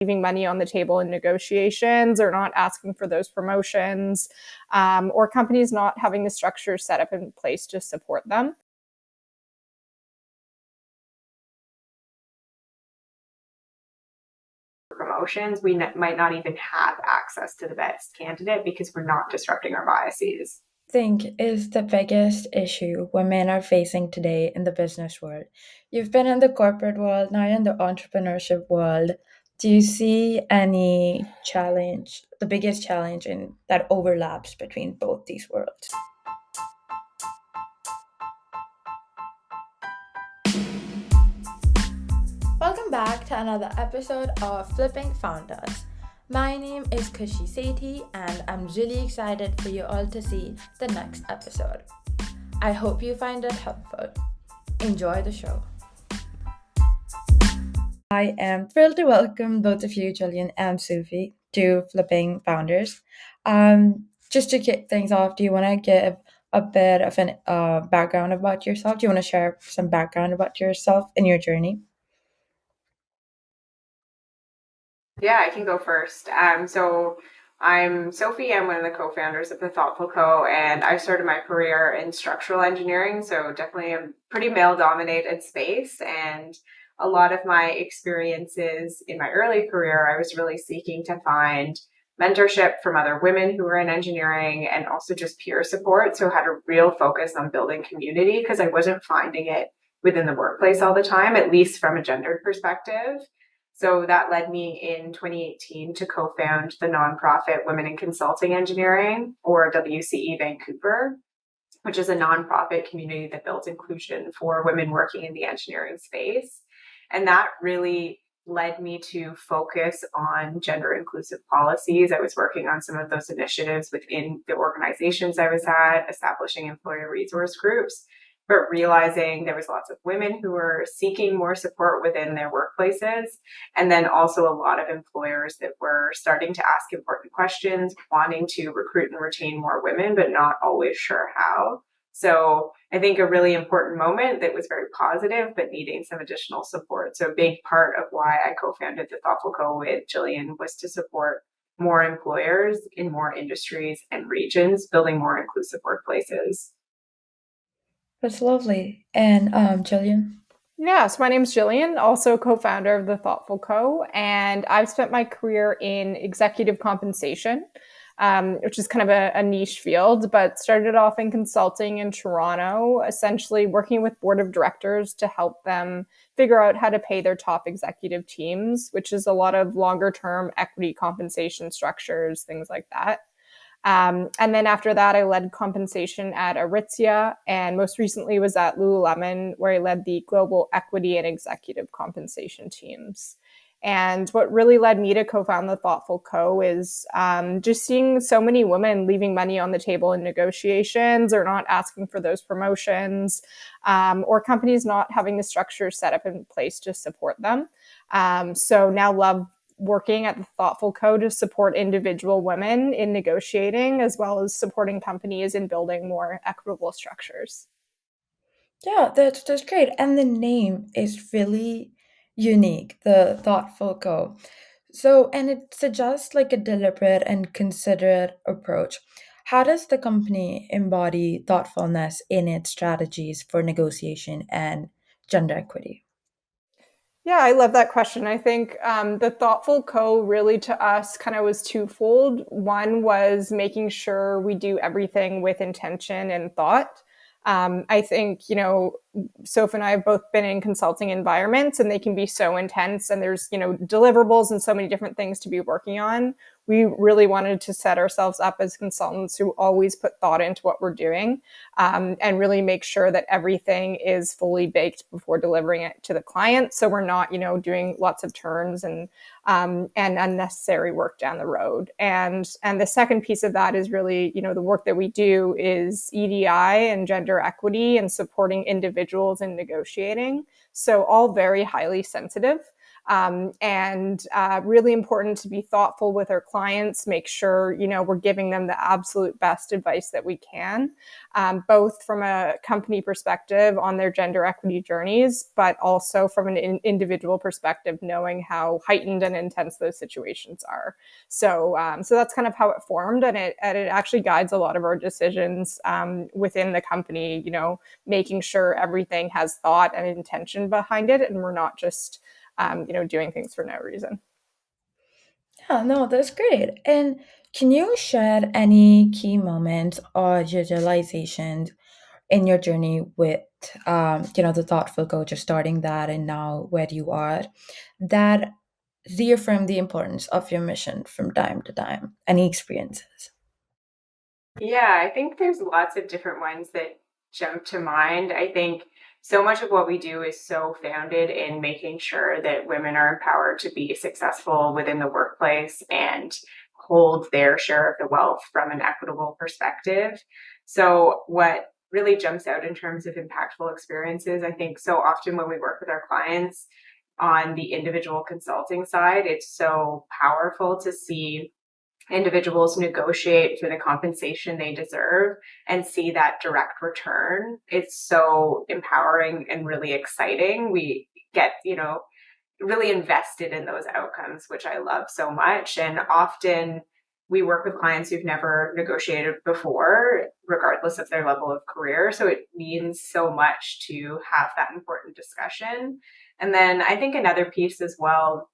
leaving money on the table in negotiations or not asking for those promotions, or companies not having the structure set up in place to support them. Promotions, we might not even have access to the best candidate because we're not disrupting our biases. Think is the biggest issue women are facing today in the business world? You've been in the corporate world, now in the entrepreneurship world. Do you see any challenge, the biggest challenge in that overlaps between both these worlds? Welcome back to another episode of Flipping Founders. My name is Khushi Sethi, and I'm really excited for you all to see the next episode. I hope you find it helpful. Enjoy the show. I am thrilled to welcome both of you, Jillian and Sophie, to Flipping Founders. Just to kick things off, do you want to give a bit of an background about yourself? Do you want to share some background about yourself and your journey? Yeah, I can go first. So I'm Sophie. I'm one of the co-founders of the Thoughtful Co. And I started my career in structural engineering. So definitely a pretty male-dominated space. And a lot of my experiences in my early career, I was really seeking to find mentorship from other women who were in engineering and also just peer support. So I had a real focus on building community because I wasn't finding it within the workplace all the time, at least from a gendered perspective. So that led me in 2018 to co-found the nonprofit Women in Consulting Engineering, or WCE Vancouver, which is a nonprofit community that builds inclusion for women working in the engineering space. And that really led me to focus on gender inclusive policies. I was working on some of those initiatives within the organizations I was at, establishing employer resource groups, but realizing there was lots of women who were seeking more support within their workplaces. And then also a lot of employers that were starting to ask important questions, wanting to recruit and retain more women, but not always sure how. So I think a really important moment that was very positive, but needing some additional support. So a big part of why I co-founded the Thoughtful Co with Jillian was to support more employers in more industries and regions, building more inclusive workplaces. That's lovely. And Jillian? Yeah, so my name's Jillian, also co-founder of the Thoughtful Co. And I've spent my career in executive compensation, which is kind of a niche field, but started off in consulting in Toronto, essentially working with board of directors to help them figure out how to pay their top executive teams, which is a lot of longer term equity compensation structures, things like that. And then after that, I led compensation at Aritzia, and most recently was at Lululemon, where I led the global equity and executive compensation teams. And what really led me to co-found the Thoughtful Co is just seeing so many women leaving money on the table in negotiations or not asking for those promotions, or companies not having the structure set up in place to support them. So now love working at the Thoughtful Co to support individual women in negotiating, as well as supporting companies in building more equitable structures. Yeah, that's great. And the name is really unique, the Thoughtful Co. So, and it suggests like a deliberate and considerate approach. How does the company embody thoughtfulness in its strategies for negotiation and gender equity? Yeah, I love that question. I think the Thoughtful Co really to us kind of was twofold. One was making sure we do everything with intention and thought. I think, Soph and I have both been in consulting environments and they can be so intense and there's, deliverables and so many different things to be working on. We really wanted to set ourselves up as consultants who always put thought into what we're doing, and really make sure that everything is fully baked before delivering it to the client. So we're not, doing lots of turns and unnecessary work down the road. And the second piece of that is really, the work that we do is EDI and gender equity and supporting individuals in negotiating. So all very highly sensitive. And really important to be thoughtful with our clients, make sure, we're giving them the absolute best advice that we can, both from a company perspective on their gender equity journeys, but also from an individual perspective, knowing how heightened and intense those situations are. So that's kind of how it formed, and it actually guides a lot of our decisions within the company, making sure everything has thought and intention behind it, and we're not just doing things for no reason. Yeah, no, that's great. And can you share any key moments or visualizations in your journey with, the thoughtful coach, just starting that and now where you are, that reaffirm the importance of your mission from time to time? Any experiences? Yeah, I think there's lots of different ones that jump to mind. I think so much of what we do is so founded in making sure that women are empowered to be successful within the workplace and hold their share of the wealth from an equitable perspective. So, what really jumps out in terms of impactful experiences, I think so often when we work with our clients on the individual consulting side, it's so powerful to see individuals negotiate for the compensation they deserve and see that direct return. It's so empowering and really exciting. We get, really invested in those outcomes, which I love so much. And often we work with clients who've never negotiated before, regardless of their level of career. So it means so much to have that important discussion. And then I think another piece as well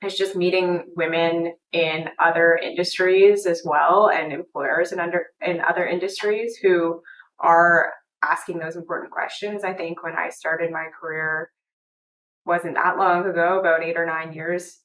is just meeting women in other industries as well, and employers in other industries who are asking those important questions. I think when I started my career wasn't that long ago, about 8 or 9 years,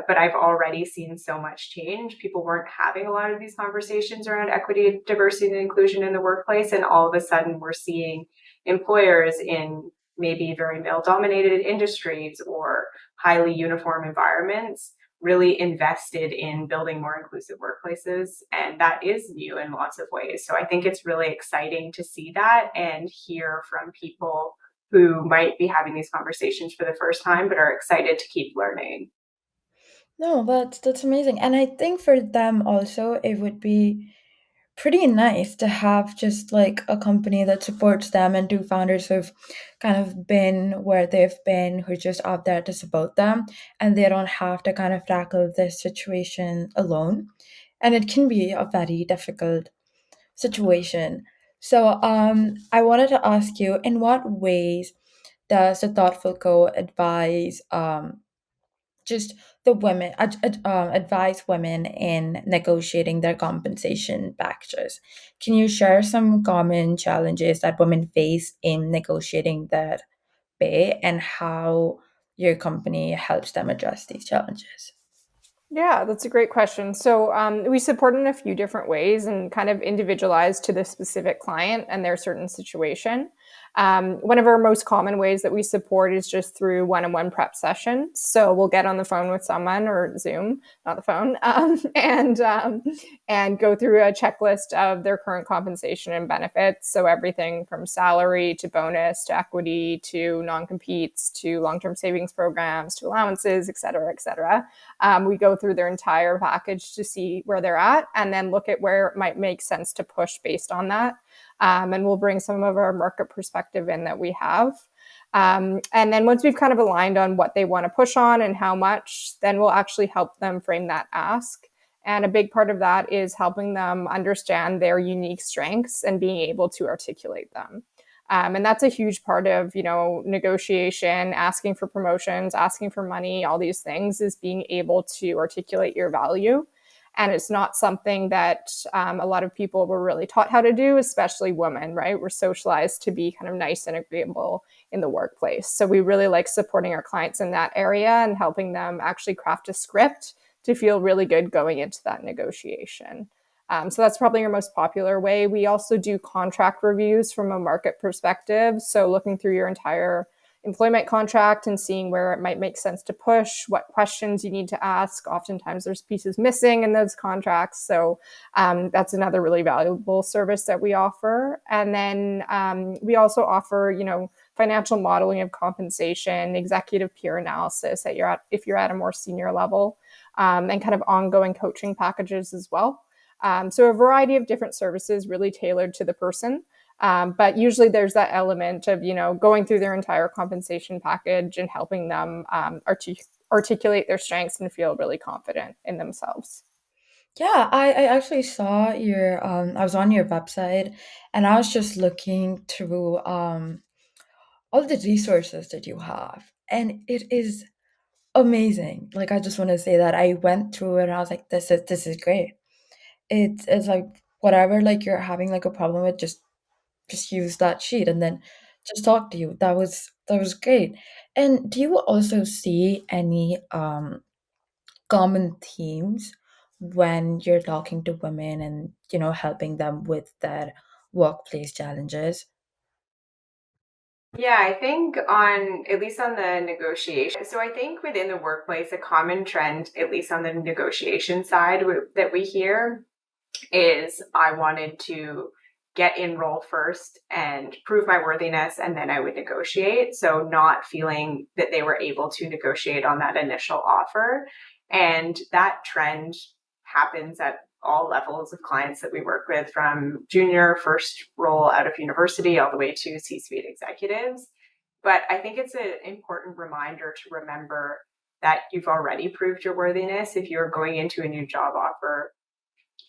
but I've already seen so much change. People weren't having a lot of these conversations around equity, diversity, and inclusion in the workplace, and all of a sudden we're seeing employers in maybe very male-dominated industries or highly uniform environments really invested in building more inclusive workplaces. And that is new in lots of ways. So I think it's really exciting to see that and hear from people who might be having these conversations for the first time but are excited to keep learning. No, that's amazing. And I think for them also it would be pretty nice to have just like a company that supports them and two founders who've kind of been where they've been, who're just out there to support them, and they don't have to kind of tackle this situation alone. And it can be a very difficult situation. So I wanted to ask you, in what ways does the Thoughtful Co advise just the women advise women in negotiating their compensation packages? Can you share some common challenges that women face in negotiating their pay and how your company helps them address these challenges? Yeah, that's a great question. So we support in a few different ways and kind of individualized to the specific client and their certain situation. One of our most common ways that we support is just through one-on-one prep sessions. So we'll get on the phone with someone or Zoom, not the phone, and go through a checklist of their current compensation and benefits. So everything from salary to bonus to equity to non-competes to long-term savings programs to allowances, et cetera, et cetera. We go through their entire package to see where they're at and then look at where it might make sense to push based on that. And we'll bring some of our market perspective in that we have. And then once we've kind of aligned on what they want to push on and how much, then we'll actually help them frame that ask. And a big part of that is helping them understand their unique strengths and being able to articulate them. And that's a huge part of, negotiation, asking for promotions, asking for money, all these things is being able to articulate your value. And it's not something that a lot of people were really taught how to do, especially women, right? We're socialized to be kind of nice and agreeable in the workplace. So we really like supporting our clients in that area and helping them actually craft a script to feel really good going into that negotiation. So that's probably your most popular way. We also do contract reviews from a market perspective. So looking through your entire employment contract and seeing where it might make sense to push, what questions you need to ask. Oftentimes there's pieces missing in those contracts. So that's another really valuable service that we offer. And then we also offer, financial modeling of compensation, executive peer analysis if you're at a more senior level, and kind of ongoing coaching packages as well. So a variety of different services really tailored to the person. But usually there's that element of, going through their entire compensation package and helping them articulate their strengths and feel really confident in themselves. Yeah, I actually saw I was on your website and I was just looking through all the resources that you have. And it is amazing. Like I just want to say that I went through it and I was like, this is great. It's like whatever like you're having like a problem with, just use that sheet and then just talk to you. That was great. And do you also see any common themes when you're talking to women and helping them with their workplace challenges? Yeah, I think on at least on the negotiation. So I think within the workplace, a common trend, at least on the negotiation side, that we hear is I wanted to get in role first and prove my worthiness, and then I would negotiate. So not feeling that they were able to negotiate on that initial offer. And that trend happens at all levels of clients that we work with, from junior first role out of university all the way to C-suite executives. But I think it's an important reminder to remember that you've already proved your worthiness. If you're going into a new job offer,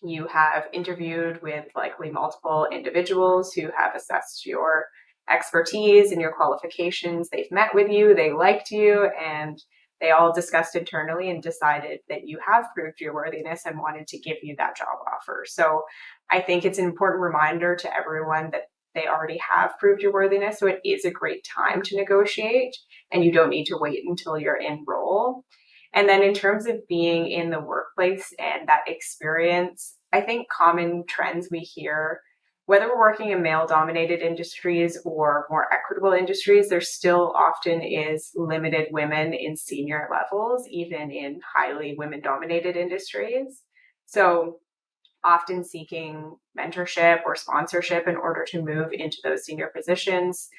you have interviewed with likely multiple individuals who have assessed your expertise and your qualifications. They've met with you, they liked you, and they all discussed internally and decided that you have proved your worthiness and wanted to give you that job offer. So I think it's an important reminder to everyone that they already have proved your worthiness. So it is a great time to negotiate, and you don't need to wait until you're in role. And then in terms of being in the workplace and that experience, I think common trends we hear, whether we're working in male dominated industries or more equitable industries, there still often is limited women in senior levels, even in highly women dominated industries. So often seeking mentorship or sponsorship in order to move into those senior positions.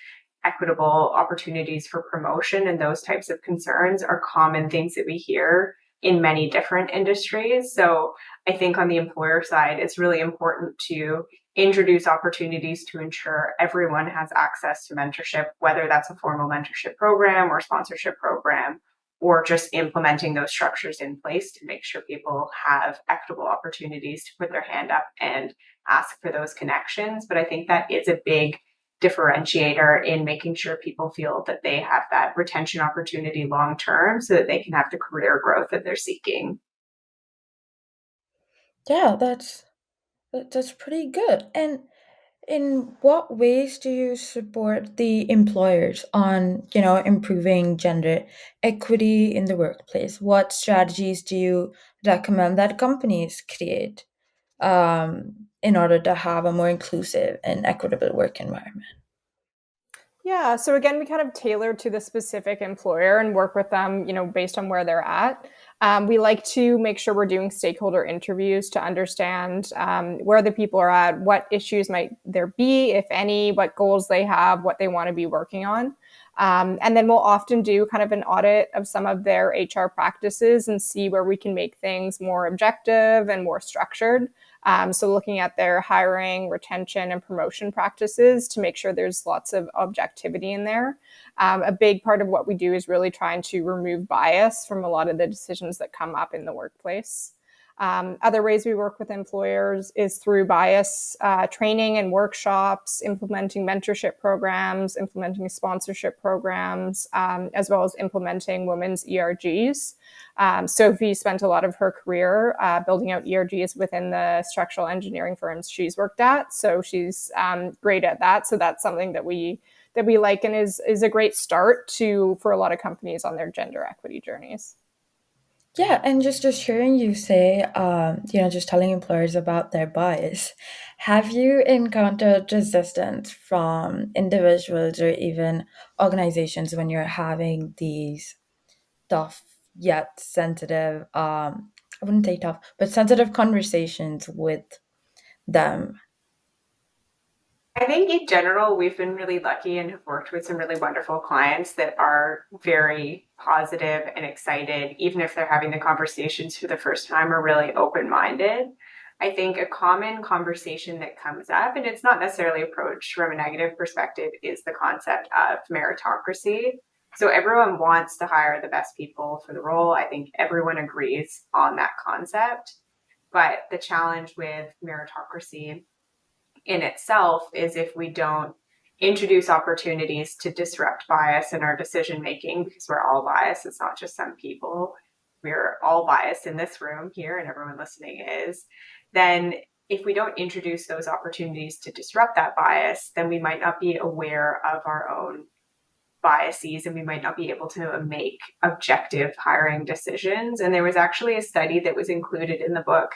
Equitable opportunities for promotion and those types of concerns are common things that we hear in many different industries. So I think on the employer side, it's really important to introduce opportunities to ensure everyone has access to mentorship, whether that's a formal mentorship program or sponsorship program, or just implementing those structures in place to make sure people have equitable opportunities to put their hand up and ask for those connections. But I think that is a big differentiator in making sure people feel that they have that retention opportunity long term so that they can have the career growth that they're seeking. Yeah, that's pretty good. And in what ways do you support the employers on, improving gender equity in the workplace? What strategies do you recommend that companies create in order to have a more inclusive and equitable work environment? Yeah. So again, we kind of tailor to the specific employer and work with them, based on where they're at. We like to make sure we're doing stakeholder interviews to understand where the people are at, what issues might there be, if any, what goals they have, what they want to be working on. And then we'll often do kind of an audit of some of their HR practices and see where we can make things more objective and more structured. So looking at their hiring, retention, and promotion practices to make sure there's lots of objectivity in there. A big part of what we do is really trying to remove bias from a lot of the decisions that come up in the workplace. Other ways we work with employers is through bias training and workshops, implementing mentorship programs, implementing sponsorship programs, as well as implementing women's ERGs. Sophie spent a lot of her career building out ERGs within the structural engineering firms she's worked at. So she's great at that. So that's something that we like and is a great start for a lot of companies on their gender equity journeys. Yeah, and just hearing you say, just telling employers about their bias, have you encountered resistance from individuals or even organizations when you're having these tough yet sensitive, I wouldn't say tough, but sensitive conversations with them? I think in general, we've been really lucky and have worked with some really wonderful clients that are very positive and excited, even if they're having the conversations for the first time, are really open minded. I think a common conversation that comes up, and it's not necessarily approached from a negative perspective, is the concept of meritocracy. So everyone wants to hire the best people for the role. I think everyone agrees on that concept. But the challenge with meritocracy in itself is if we don't introduce opportunities to disrupt bias in our decision making, because we're all biased, it's not just some people, we're all biased in this room here and everyone listening is, then if we don't introduce those opportunities to disrupt that bias, then we might not be aware of our own biases and we might not be able to make objective hiring decisions. And there was actually a study that was included in the book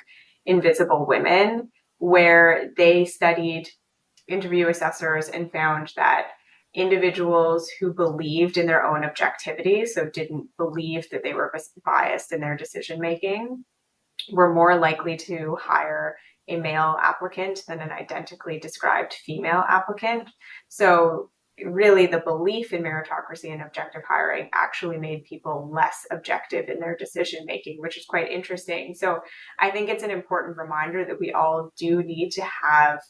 Invisible Women, where they studied interview assessors and found that individuals who believed in their own objectivity, so didn't believe that they were biased in their decision making, were more likely to hire a male applicant than an identically described female applicant. So really the belief in meritocracy and objective hiring actually made people less objective in their decision making, which is quite interesting. So I think it's an important reminder that we all do need to have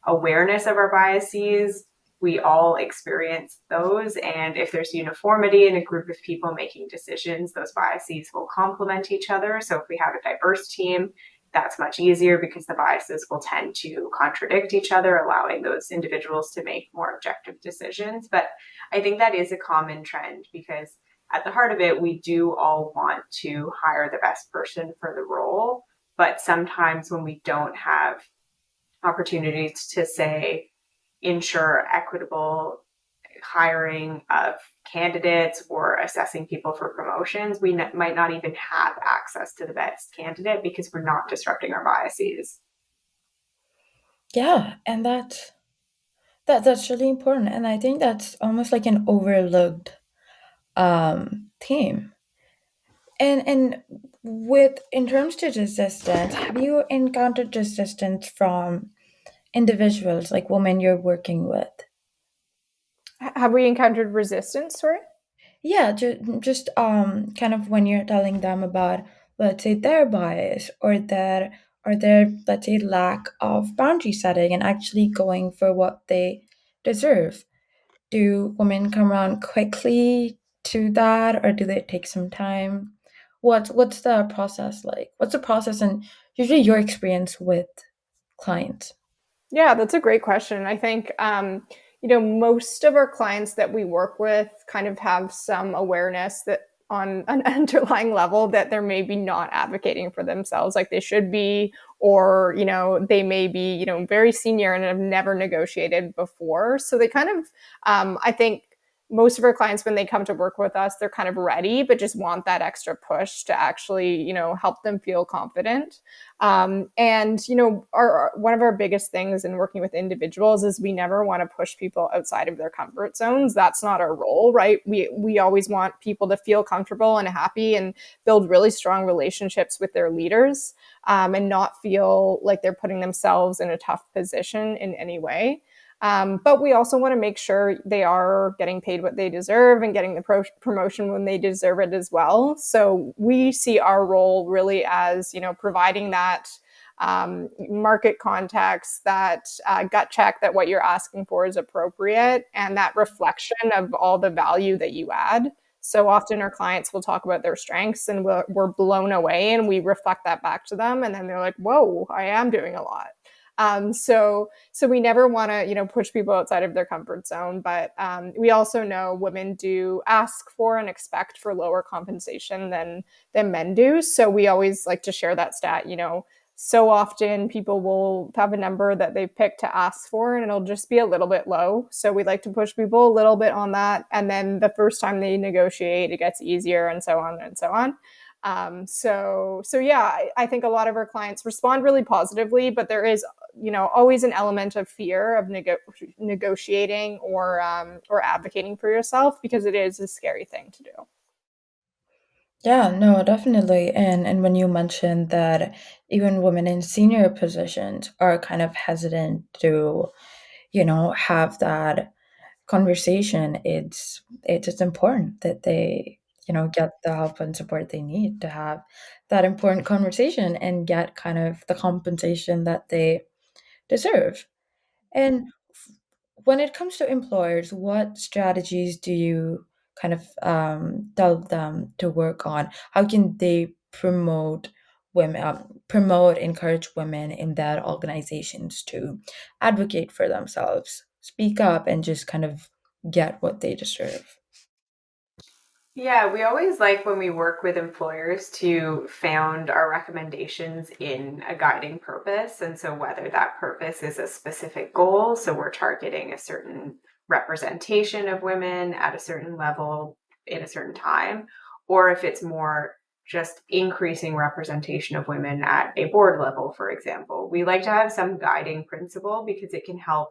awareness of our biases. We all experience those. And if there's uniformity in a group of people making decisions, those biases will complement each other. So if we have a diverse team, that's much easier because the biases will tend to contradict each other, allowing those individuals to make more objective decisions. But I think that is a common trend because at the heart of it, we do all want to hire the best person for the role. But sometimes when we don't have opportunities to say, ensure equitable hiring of candidates or assessing people for promotions, we might not even have access to the best candidate because we're not disrupting our biases. Yeah, and that's really important, and I think that's almost like an overlooked theme. And with in terms to resistance, have you encountered resistance from individuals like women you're working with? Have we encountered resistance? Sorry. Yeah, just kind of when you're telling them about, let's say, their bias or their, let's say, lack of boundary setting and actually going for what they deserve. Do women come around quickly to that, or do they take some time? What's the process like? What's the process and usually your experience with clients? Yeah, that's a great question. I think, most of our clients that we work with kind of have some awareness that on an underlying level that they're maybe not advocating for themselves like they should be, or, they may be, very senior and have never negotiated before. So they kind of, I think, most of our clients when they come to work with us, they're kind of ready, but just want that extra push to actually, help them feel confident. And our one of our biggest things in working with individuals is we never want to push people outside of their comfort zones. That's not our role, right? We always want people to feel comfortable and happy and build really strong relationships with their leaders, and not feel like they're putting themselves in a tough position in any way. But we also want to make sure they are getting paid what they deserve and getting the promotion when they deserve it as well. So we see our role really as, providing that market context, that gut check that what you're asking for is appropriate, and that reflection of all the value that you add. So often our clients will talk about their strengths and we're blown away and we reflect that back to them. And then they're like, whoa, I am doing a lot. So we never want to, push people outside of their comfort zone. But we also know women do ask for and expect for lower compensation than men do. So we always like to share that stat. So often people will have a number that they pick to ask for, and it'll just be a little bit low. So we like to push people a little bit on that, and then the first time they negotiate, it gets easier, and so on and so on. So yeah, I think a lot of our clients respond really positively, but there is, always an element of fear of negotiating or advocating for yourself because it is a scary thing to do. Yeah, no, definitely. And when you mentioned that even women in senior positions are kind of hesitant to, have that conversation. It's important that they get the help and support they need to have that important conversation and get kind of the compensation that they deserve. And when it comes to employers, what strategies do you kind of tell them to work on? How can they encourage women in their organizations to advocate for themselves, speak up, and just kind of get what they deserve? Yeah, we always like when we work with employers to found our recommendations in a guiding purpose. And so, whether that purpose is a specific goal, so we're targeting a certain representation of women at a certain level in a certain time, or if it's more just increasing representation of women at a board level, for example, we like to have some guiding principle because it can help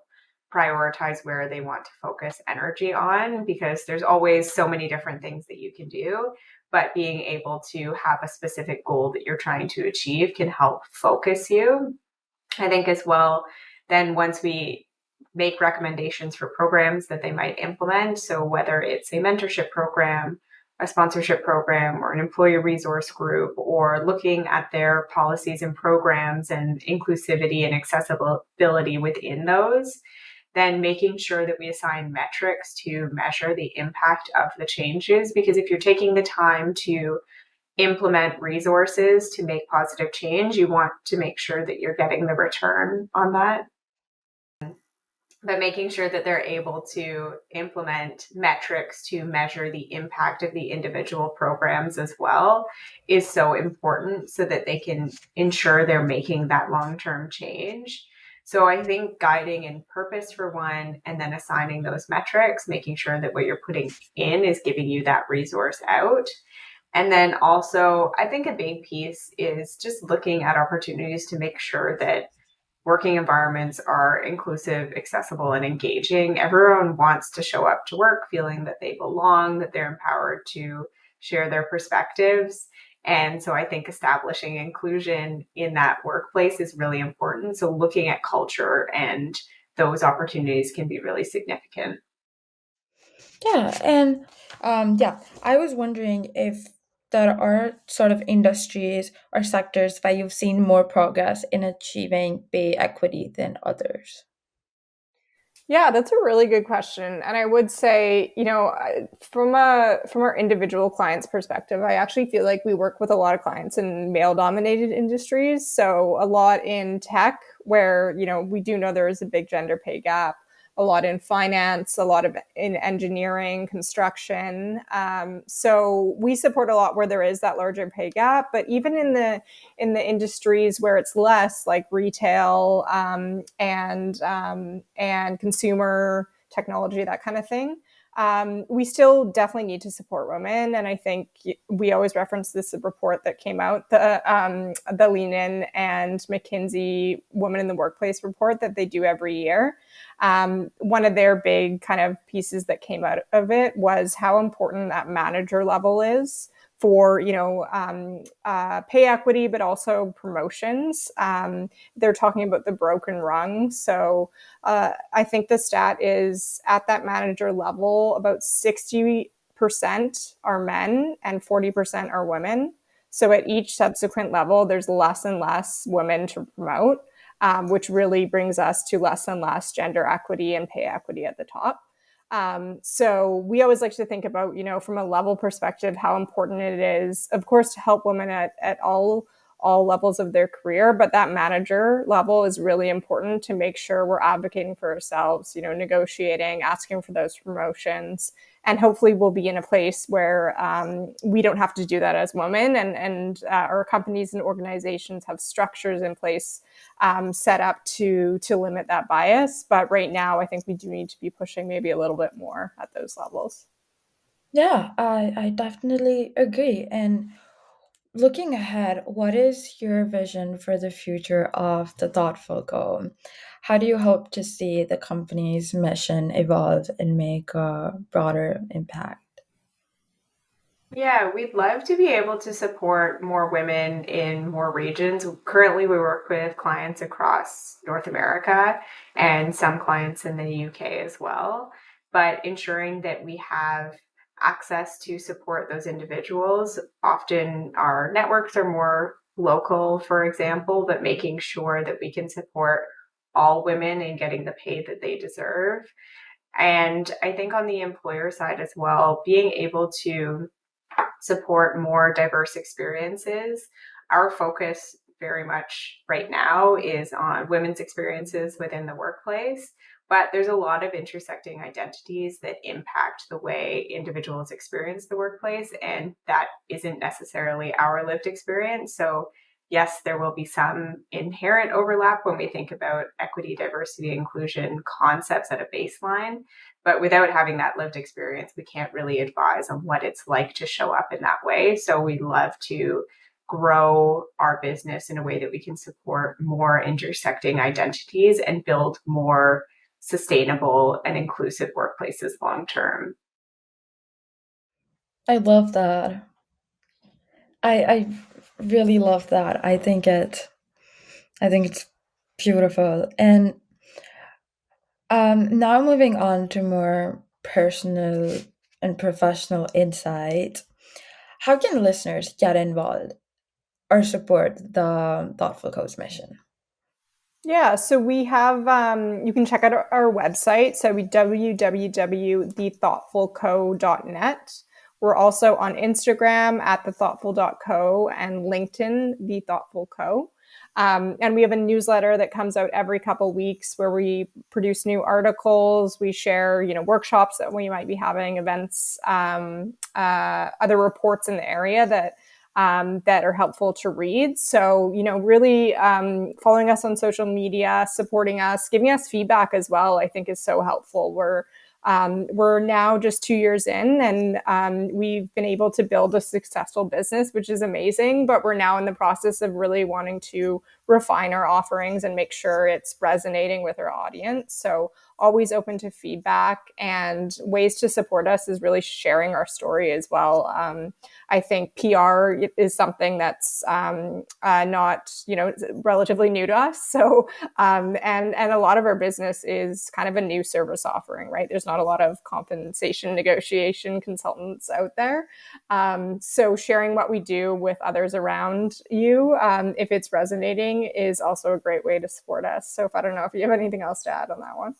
prioritize where they want to focus energy on, because there's always so many different things that you can do, but being able to have a specific goal that you're trying to achieve can help focus you. I think as well, then once we make recommendations for programs that they might implement, so whether it's a mentorship program, a sponsorship program, or an employee resource group, or looking at their policies and programs and inclusivity and accessibility within those, then making sure that we assign metrics to measure the impact of the changes. Because if you're taking the time to implement resources to make positive change, you want to make sure that you're getting the return on that. But making sure that they're able to implement metrics to measure the impact of the individual programs as well is so important, so that they can ensure they're making that long-term change. So I think guiding in purpose for one, and then assigning those metrics, making sure that what you're putting in is giving you that resource out. And then also, I think a big piece is just looking at opportunities to make sure that working environments are inclusive, accessible, and engaging. Everyone wants to show up to work feeling that they belong, that they're empowered to share their perspectives. And so I think establishing inclusion in that workplace is really important. So looking at culture and those opportunities can be really significant. Yeah, and yeah, I was wondering if there are sort of industries or sectors where you've seen more progress in achieving pay equity than others. Yeah, that's a really good question. And I would say, from our individual clients' perspective, I actually feel like we work with a lot of clients in male-dominated industries. So a lot in tech, where we do know there is a big gender pay gap. A lot in finance, a lot of in engineering, construction. So we support a lot where there is that larger pay gap. But even in the industries where it's less, like retail, and consumer technology, that kind of thing, we still definitely need to support women. And I think we always reference this report that came out, the Lean In and McKinsey Women in the Workplace report that they do every year. One of their big kind of pieces that came out of it was how important that manager level is for pay equity, but also promotions. They're talking about the broken rung. So I think the stat is at that manager level, about 60% are men and 40% are women. So at each subsequent level, there's less and less women to promote, which really brings us to less and less gender equity and pay equity at the top. So we always like to think about, from a level perspective, how important it is, of course, to help women at all levels of their career, but that manager level is really important to make sure we're advocating for ourselves, negotiating, asking for those promotions, and hopefully we'll be in a place where we don't have to do that as women, and our companies and organizations have structures in place set up to limit that bias. But right now, I think we do need to be pushing maybe a little bit more at those levels. Yeah, I definitely agree. And looking ahead, what is your vision for the future of the Thoughtful Go? How do you hope to see the company's mission evolve and make a broader impact? Yeah, we'd love to be able to support more women in more regions. Currently, we work with clients across North America and some clients in the UK as well. But ensuring that we have access to support those individuals, often our networks are more local, for example, but making sure that we can support all women in getting the pay that they deserve. And I think on the employer side as well, being able to support more diverse experiences. Our focus very much right now is on women's experiences within the workplace, but there's a lot of intersecting identities that impact the way individuals experience the workplace, and that isn't necessarily our lived experience. So yes, there will be some inherent overlap when we think about equity, diversity, inclusion concepts at a baseline. But without having that lived experience, we can't really advise on what it's like to show up in that way. So we love to grow our business in a way that we can support more intersecting identities and build more sustainable and inclusive workplaces long term. I love that. I really love that. I think it's beautiful. And now moving on to more personal and professional insight. How can listeners get involved or support the Thoughtful Coast mission? Yeah, so we have, you can check out our website. So we www.thethoughtfulco.net. We're also on Instagram at thethoughtful.co and LinkedIn, The Thoughtful Co. And we have a newsletter that comes out every couple weeks where we produce new articles. We share, workshops that we might be having, events, other reports in the area that are helpful to read. So, really following us on social media, supporting us, giving us feedback as well, I think is so helpful. We're now just 2 years in, and we've been able to build a successful business, which is amazing. But we're now in the process of really wanting to refine our offerings and make sure it's resonating with our audience. So always open to feedback, and ways to support us is really sharing our story as well. I think PR is something that's not, relatively new to us. So, and a lot of our business is kind of a new service offering, right? There's not a lot of compensation negotiation consultants out there. So sharing what we do with others around you, if it's resonating, is also a great way to support us. So I don't know if you have anything else to add on that one.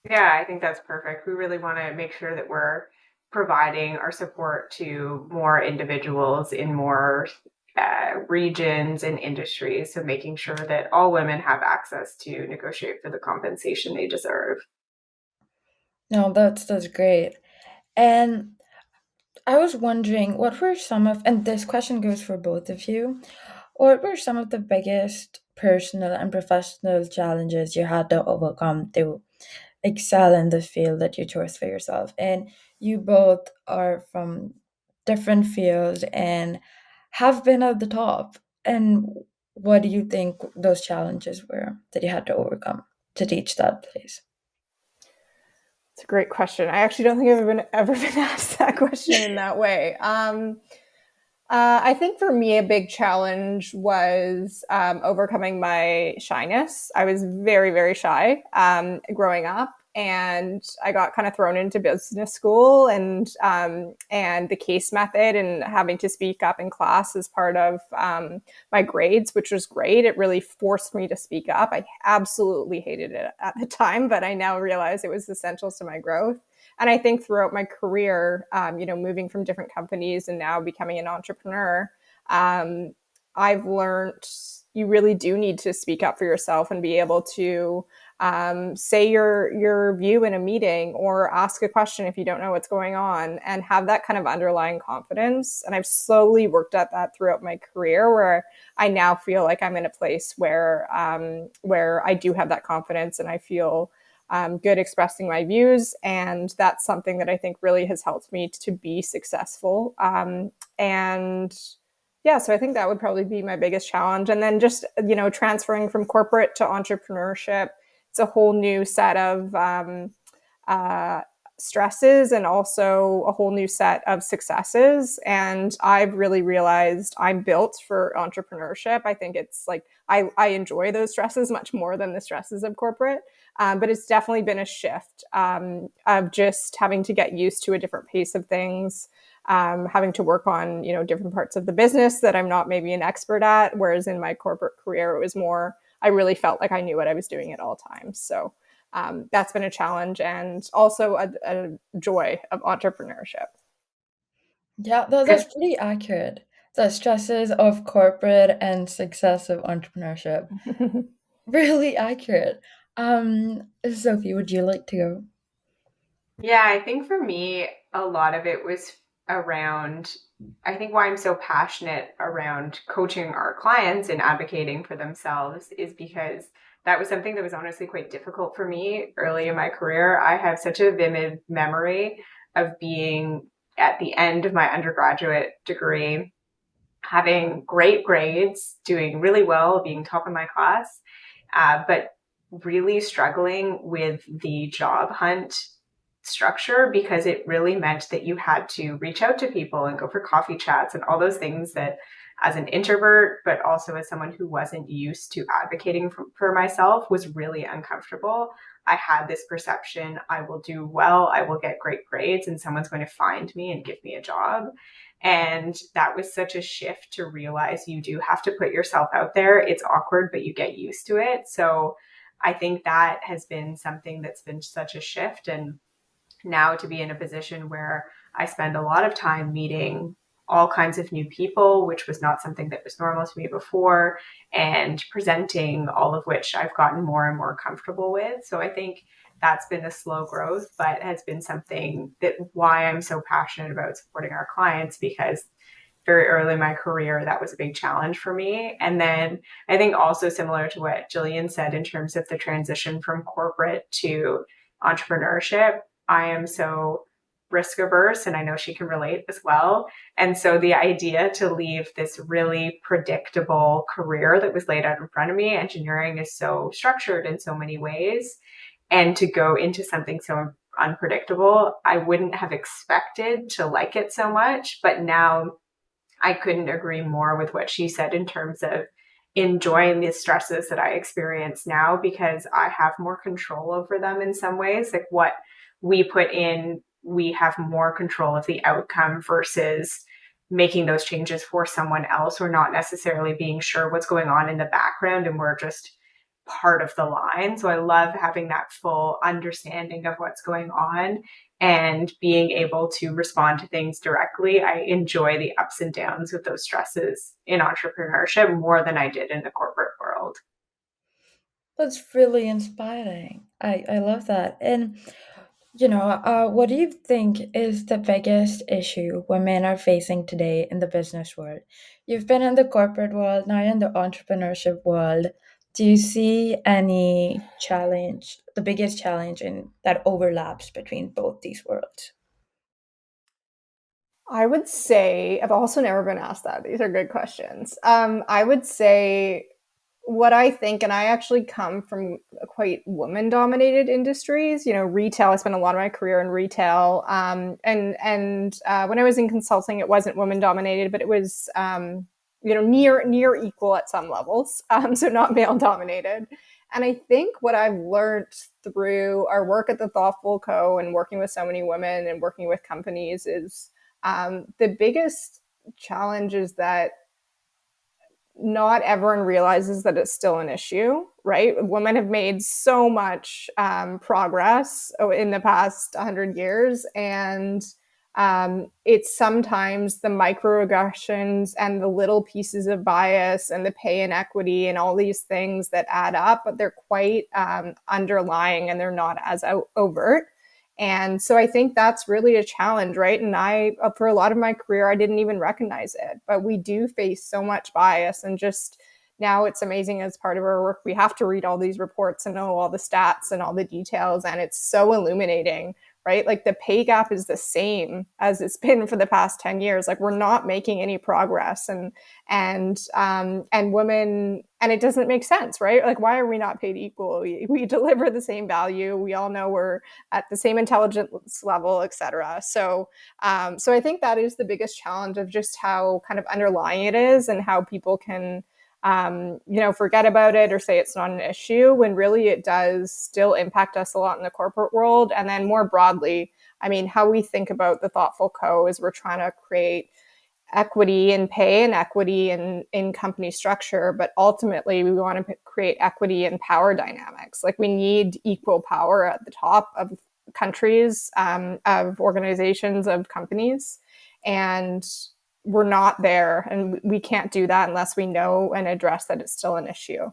Yeah, I think that's perfect. We really want to make sure that we're providing our support to more individuals in more regions and industries. So making sure that all women have access to negotiate for the compensation they deserve. No, that's great. And I was wondering, what were some of, and this question goes for both of you, what were some of the biggest personal and professional challenges you had to overcome to excel in the field that you chose for yourself? And you both are from different fields and have been at the top. And what do you think those challenges were that you had to overcome to reach that place? It's a great question. I actually don't think I've ever been asked that question in that way. I think for me, a big challenge was overcoming my shyness. I was very, very shy growing up, and I got kind of thrown into business school and the case method and having to speak up in class as part of my grades, which was great. It really forced me to speak up. I absolutely hated it at the time, but I now realize it was essential to my growth. And I think throughout my career, moving from different companies and now becoming an entrepreneur, I've learned you really do need to speak up for yourself and be able to say your view in a meeting or ask a question if you don't know what's going on, and have that kind of underlying confidence. And I've slowly worked at that throughout my career, where I now feel like I'm in a place where I do have that confidence and I feel good expressing my views. And that's something that I think really has helped me to be successful. And yeah, so I think that would probably be my biggest challenge. And then just, transferring from corporate to entrepreneurship, it's a whole new set of stresses and also a whole new set of successes. And I've really realized I'm built for entrepreneurship. I think it's like I enjoy those stresses much more than the stresses of corporate. But it's definitely been a shift of just having to get used to a different pace of things, having to work on, different parts of the business that I'm not maybe an expert at. Whereas in my corporate career, it was more, I really felt like I knew what I was doing at all times. So that's been a challenge and also a joy of entrepreneurship. Yeah, that's pretty accurate. The stresses of corporate and success of entrepreneurship. Really accurate. Sophie, would you like to go? Yeah, I think for me, a lot of it was around, I think why I'm so passionate around coaching our clients and advocating for themselves is because that was something that was honestly quite difficult for me early in my career. I have such a vivid memory of being at the end of my undergraduate degree, having great grades, doing really well, being top of my class, but really struggling with the job hunt structure because it really meant that you had to reach out to people and go for coffee chats and all those things that as an introvert, but also as someone who wasn't used to advocating for myself was really uncomfortable. I had this perception I will do well, I will get great grades, and someone's going to find me and give me a job. And that was such a shift to realize you do have to put yourself out there. It's awkward, but you get used to it. So I think that has been something that's been such a shift. And now to be in a position where I spend a lot of time meeting all kinds of new people, which was not something that was normal to me before, and presenting, all of which I've gotten more and more comfortable with. So I think that's been a slow growth, but has been something that why I'm so passionate about supporting our clients, because very early in my career, that was a big challenge for me. And then I think also similar to what Jillian said in terms of the transition from corporate to entrepreneurship, I am so risk averse, and I know she can relate as well. And so the idea to leave this really predictable career that was laid out in front of me, engineering is so structured in so many ways, and to go into something so unpredictable, I wouldn't have expected to like it so much. But now I couldn't agree more with what she said in terms of enjoying the stresses that I experience now because I have more control over them in some ways. Like what we put in, we have more control of the outcome versus making those changes for someone else. We're not necessarily being sure what's going on in the background and we're just part of the line. So I love having that full understanding of what's going on and being able to respond to things directly. I enjoy the ups and downs of those stresses in entrepreneurship more than I did in the corporate world. That's really inspiring. I love that. And what do you think is the biggest issue women are facing today in the business world? You've been in the corporate world, now you're in the entrepreneurship world. Do you see any challenge, the biggest challenge in that overlaps between both these worlds? I would say I've also never been asked that. These are good questions. I would say what I think, and I actually come from quite woman-dominated industries. Retail. I spent a lot of my career in retail, and when I was in consulting, it wasn't woman-dominated, but it was near equal at some levels. So not male-dominated. And I think what I've learned through our work at the Thoughtful Co. and working with so many women and working with companies is the biggest challenge is that not everyone realizes that it's still an issue, right? Women have made so much progress in the past 100 years, and it's sometimes the microaggressions and the little pieces of bias and the pay inequity and all these things that add up, but they're quite underlying and they're not as overt. And so I think that's really a challenge, right? And for a lot of my career, I didn't even recognize it, but we do face so much bias. And just now it's amazing as part of our work, we have to read all these reports and know all the stats and all the details. And it's so illuminating, right? Like the pay gap is the same as it's been for the past 10 years. Like we're not making any progress, and women, and it doesn't make sense, right? Like why are we not paid equally? We deliver the same value. We all know we're at the same intelligence level, et cetera. So I think that is the biggest challenge of just how kind of underlying it is and how people can forget about it or say it's not an issue when really it does still impact us a lot in the corporate world. And then more broadly, I mean, how we think about the Thoughtful Co. is we're trying to create equity in pay and equity in company structure, but ultimately we want to create equity in power dynamics. Like we need equal power at the top of countries, of organizations, of companies, and we're not there, and we can't do that unless we know and address that it's still an issue.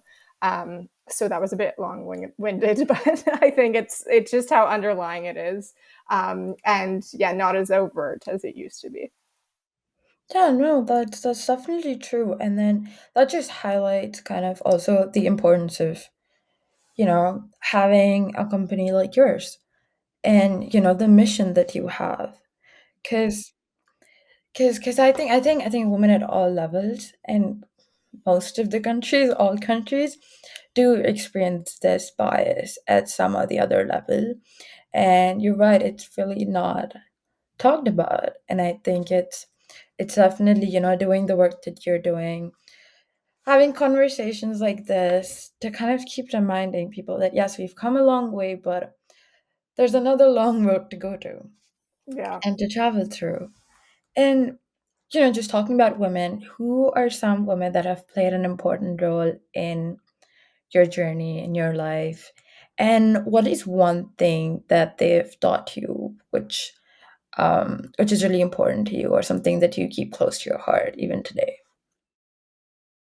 So that was a bit long-winded, but I think it's just how underlying it is, and yeah, not as overt as it used to be. Yeah, no, that's definitely true. And then that just highlights kind of also the importance of, having a company like yours and, the mission that you have. Cause, cause I think women at all levels and most of the countries, all countries, do experience this bias at some or the other level. And you're right, it's really not talked about. And I think it's definitely, doing the work that you're doing, having conversations like this to kind of keep reminding people that yes, we've come a long way, but there's another long road to go to Yeah. and to travel through. And just talking about women, who are some women that have played an important role in your journey, in your life? And what is one thing that they've taught you, which is really important to you, or something that you keep close to your heart even today?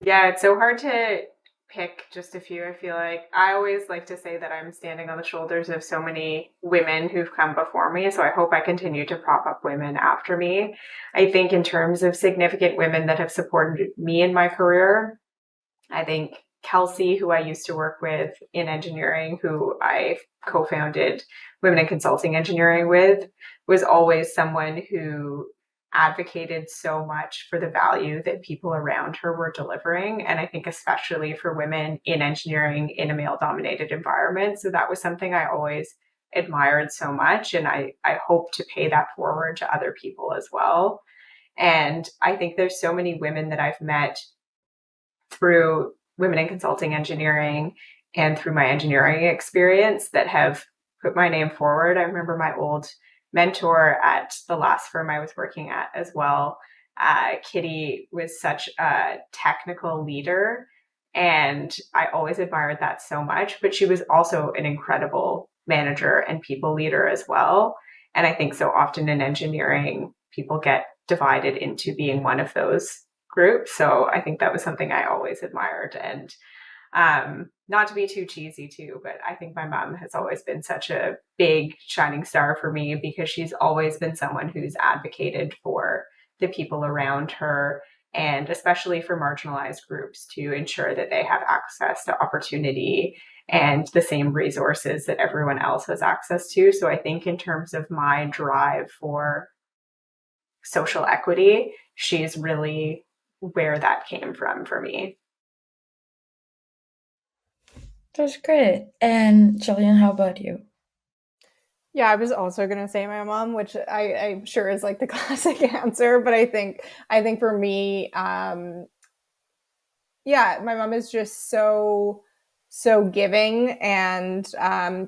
Yeah, it's so hard to pick just a few. I feel like I always like to say that I'm standing on the shoulders of so many women who've come before me. So I hope I continue to prop up women after me. I think in terms of significant women that have supported me in my career, I think Kelsey, who I used to work with in engineering, who I co founded Women in Consulting Engineering with, was always someone who advocated so much for the value that people around her were delivering. And I think, especially for women in engineering in a male dominated environment. So that was something I always admired so much. And I hope to pay that forward to other people as well. And I think there's so many women that I've met through Women in Consulting Engineering and through my engineering experience that have put my name forward. I remember my old mentor at the last firm I was working at as well. Kitty was such a technical leader, and I always admired that so much, but she was also an incredible manager and people leader as well. And I think so often in engineering, people get divided into being one of those group. So I think that was something I always admired. And not to be too cheesy too, but I think my mom has always been such a big shining star for me because she's always been someone who's advocated for the people around her and especially for marginalized groups to ensure that they have access to opportunity and the same resources that everyone else has access to. So I think in terms of my drive for social equity, she's really where that came from for me. That's great. And Jillian, how about you? Yeah, I was also gonna say my mom, which I'm sure is like the classic answer, but I think for me, yeah, my mom is just so giving and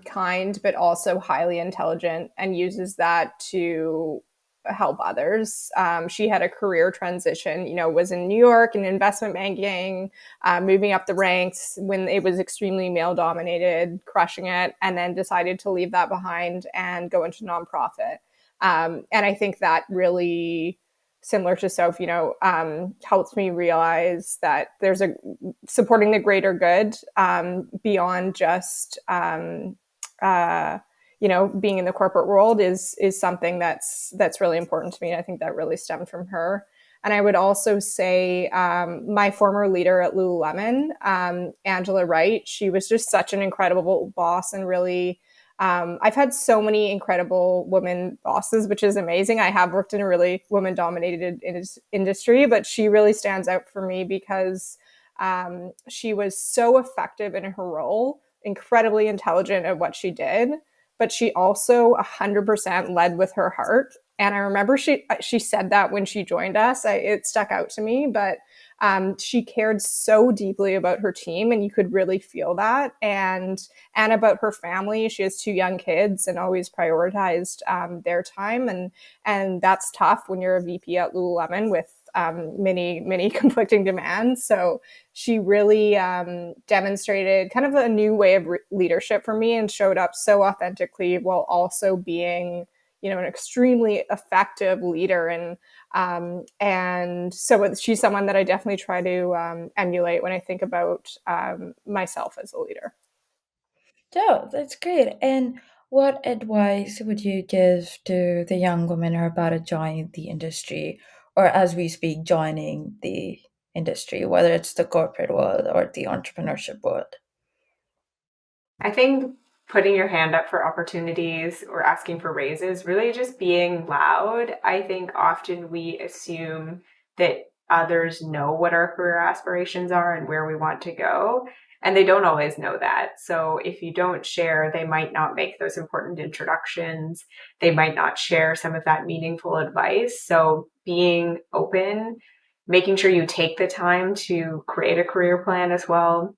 kind, but also highly intelligent, and uses that to help others. She had a career transition, was in New York in investment banking, moving up the ranks when it was extremely male dominated, crushing it, and then decided to leave that behind and go into nonprofit. And I think that really, similar to Sophie, helps me realize that there's a supporting the greater good, beyond just being in the corporate world is something that's really important to me. And I think that really stemmed from her. And I would also say my former leader at Lululemon, Angela Wright, she was just such an incredible boss and really I've had so many incredible women bosses, which is amazing. I have worked in a really woman dominated industry, but she really stands out for me because she was so effective in her role, incredibly intelligent at what she did, but she also 100% led with her heart. And I remember she said that when she joined us. It stuck out to me, but she cared so deeply about her team, and you could really feel that. And about her family. She has two young kids and always prioritized their time, and that's tough when you're a VP at Lululemon with many conflicting demands. So she really demonstrated kind of a new way of leadership for me and showed up so authentically while also being, an extremely effective leader. And so she's someone that I definitely try to emulate when I think about myself as a leader. Yeah, that's great. And what advice would you give to the young women who are about to join the industry, or as we speak, joining the industry, whether it's the corporate world or the entrepreneurship world? I think putting your hand up for opportunities or asking for raises, really just being loud. I think often we assume that others know what our career aspirations are and where we want to go, and they don't always know that. So if you don't share, they might not make those important introductions. They might not share some of that meaningful advice. So being open, making sure you take the time to create a career plan as well.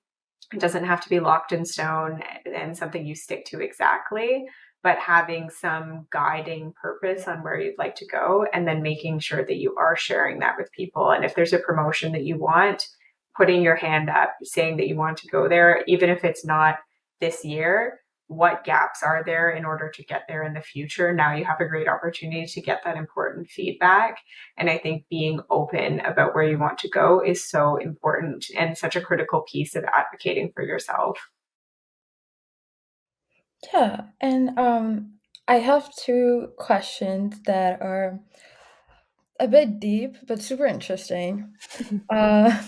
It doesn't have to be locked in stone and something you stick to exactly, but having some guiding purpose on where you'd like to go, and then making sure that you are sharing that with people. And if there's a promotion that you want, putting your hand up, saying that you want to go there, even if it's not this year, what gaps are there in order to get there in the future? Now you have a great opportunity to get that important feedback. And I think being open about where you want to go is so important and such a critical piece of advocating for yourself. Yeah, and I have two questions that are a bit deep but super interesting. Uh,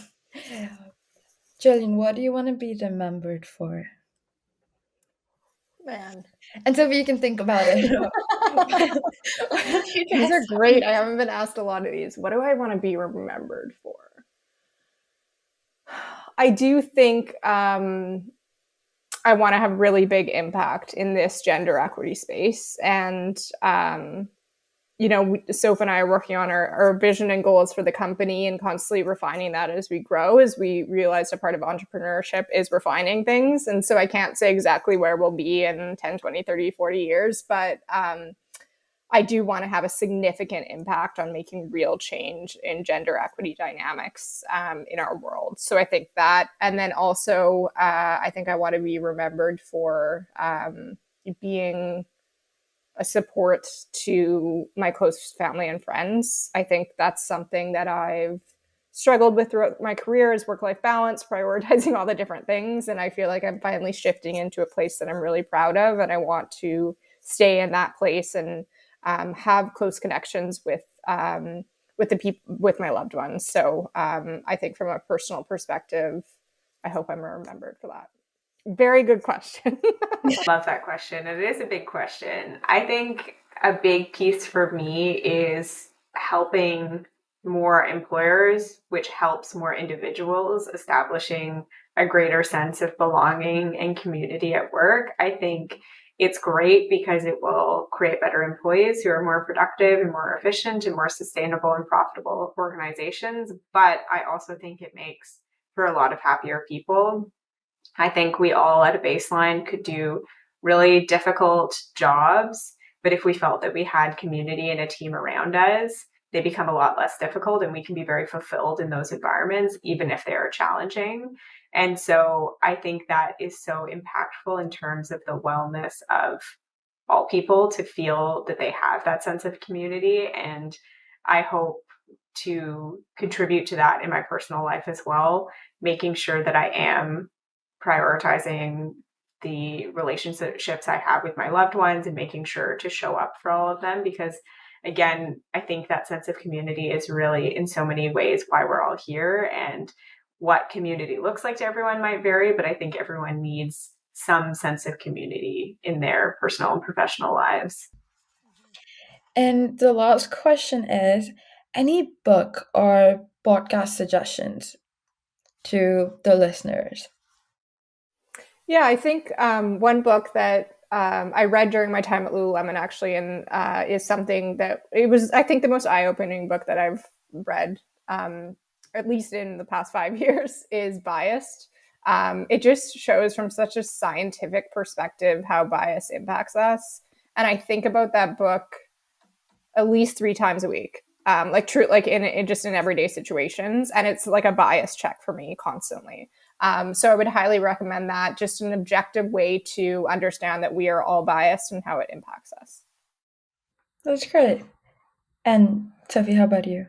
Jillian, what do you want to be remembered for? Man, And so you can think about it. Why don't you these are just great. I haven't been asked a lot of these. What do I want to be remembered for? I do think I want to have really big impact in this gender equity space. And, Soph and I are working on our vision and goals for the company and constantly refining that as we grow, as we realize a part of entrepreneurship is refining things. And so I can't say exactly where we'll be in 10, 20, 30, 40 years, but I do want to have a significant impact on making real change in gender equity dynamics in our world. So I think that, and then also I think I want to be remembered for being a support to my close family and friends. I think that's something that I've struggled with throughout my career is work-life balance, prioritizing all the different things. And I feel like I'm finally shifting into a place that I'm really proud of. And I want to stay in that place and have close connections with the people, with my loved ones. So I think from a personal perspective, I hope I'm remembered for that. Very good question. Love that question. It is a big question. I think a big piece for me is helping more employers, which helps more individuals, establishing a greater sense of belonging and community at work. I think it's great because it will create better employees who are more productive and more efficient and more sustainable and profitable organizations. But I also think it makes for a lot of happier people. I think we all at a baseline could do really difficult jobs, but if we felt that we had community and a team around us, they become a lot less difficult and we can be very fulfilled in those environments, even if they are challenging. And so I think that is so impactful in terms of the wellness of all people to feel that they have that sense of community. And I hope to contribute to that in my personal life as well, making sure that I am prioritizing the relationships I have with my loved ones and making sure to show up for all of them. Because again, I think that sense of community is really in so many ways why we're all here. And what community looks like to everyone might vary, but I think everyone needs some sense of community in their personal and professional lives. And the last question is, any book or podcast suggestions to the listeners? Yeah, I think one book that I read during my time at Lululemon actually, and is something that it was, I think, the most eye-opening book that I've read, at least in the past 5 years, is Biased. It just shows from such a scientific perspective how bias impacts us. And I think about that book at least 3 times a week, like true, like in just in everyday situations, and it's like a bias check for me constantly. So I would highly recommend that, just an objective way to understand that we are all biased and how it impacts us. That's great. And Sophie, how about you?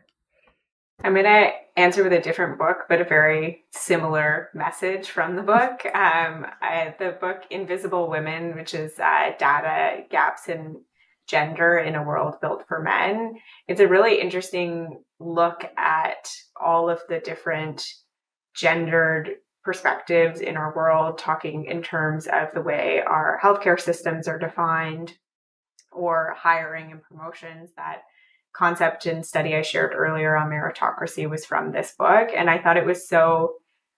I'm going to answer with a different book, but a very similar message from the book. The book Invisible Women, which is data gaps in gender in a world built for men. It's a really interesting look at all of the different gendered perspectives in our world, talking in terms of the way our healthcare systems are defined or hiring and promotions. That concept and study I shared earlier on meritocracy was from this book. And I thought it was so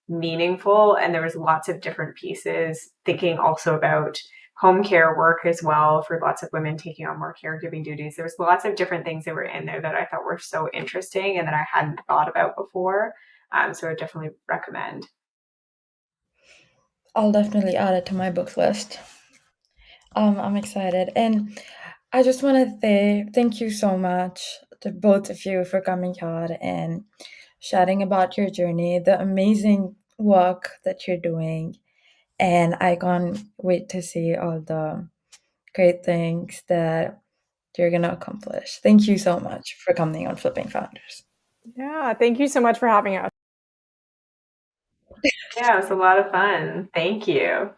meaningful. And there was lots of different pieces, thinking also about home care work as well for lots of women taking on more caregiving duties. There was lots of different things that were in there that I thought were so interesting and that I hadn't thought about before. So I definitely recommend. I'll definitely add it to my book list. I'm excited. And I just want to say thank you so much to both of you for coming here and sharing about your journey, the amazing work that you're doing. And I can't wait to see all the great things that you're going to accomplish. Thank you so much for coming on Flipping Founders. Yeah, thank you so much for having us. Yeah, it was a lot of fun. Thank you.